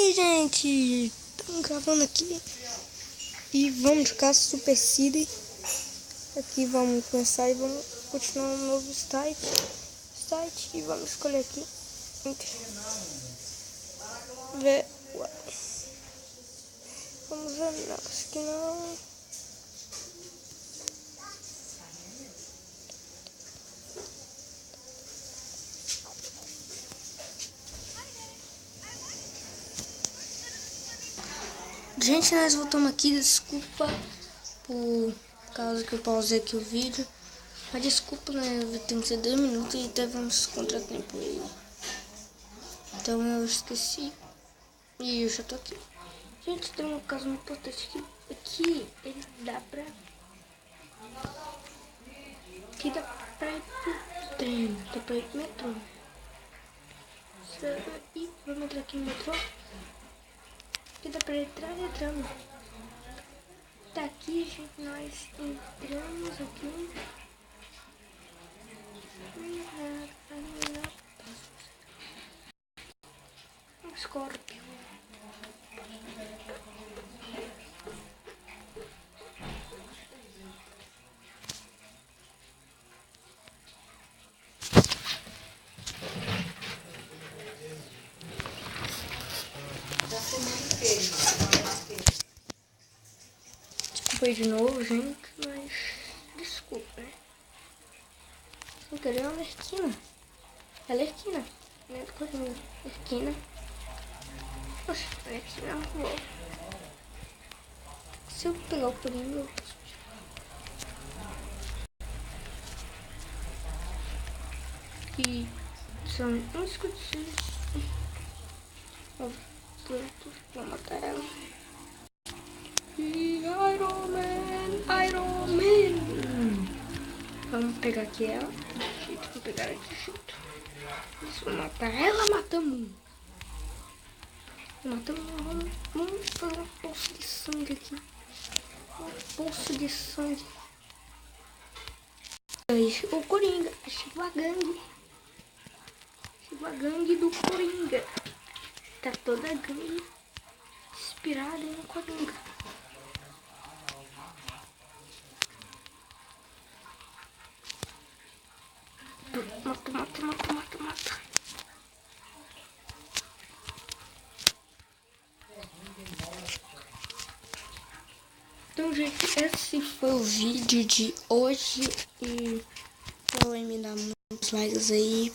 aí, gente? Estamos gravando aqui e vamos jogar Super City. Aqui vamos começar e vamos continuar um novo site e vamos escolher aqui. Ver. Vamos ver, não, acho que não. Gente, nós voltamos aqui, desculpa por causa que eu pausei aqui o vídeo. Mas desculpa, né, tem que ser 2 minutos e teve uns contratempos aí. Então eu esqueci e eu já tô aqui. Gente, tem uma coisa muito importante aqui ele dá pra... Aqui dá pra ir pro trem, dá pra ir pro metrô. E vamos entrar aqui no metrô. Aqui dá pra entrar, entramos. Tá aqui, gente, nós entramos aqui. Um Scorpio. Desculpa aí de novo, gente, mas desculpa, né? Sem querer é uma esquina. Ela é esquina, né? Coisinha, esquina. Poxa, a esquina voou. Se eu pegar o Coringa, eu posso... E são uns escudos. Vou matar ela. E Iron Man. Vamos pegar aqui ela. Vamos pegar aqui junto. Vamos matar ela, matamos. Vamos fazer um poço de sangue aqui. Um poço de sangue. Aí, o Coringa. Chegou a gangue. Chegou a gangue do Coringa. Tá toda a gangue inspirada no Coringa. Mata. Então, gente, esse foi o vídeo de hoje. E vai me dar muitos likes aí.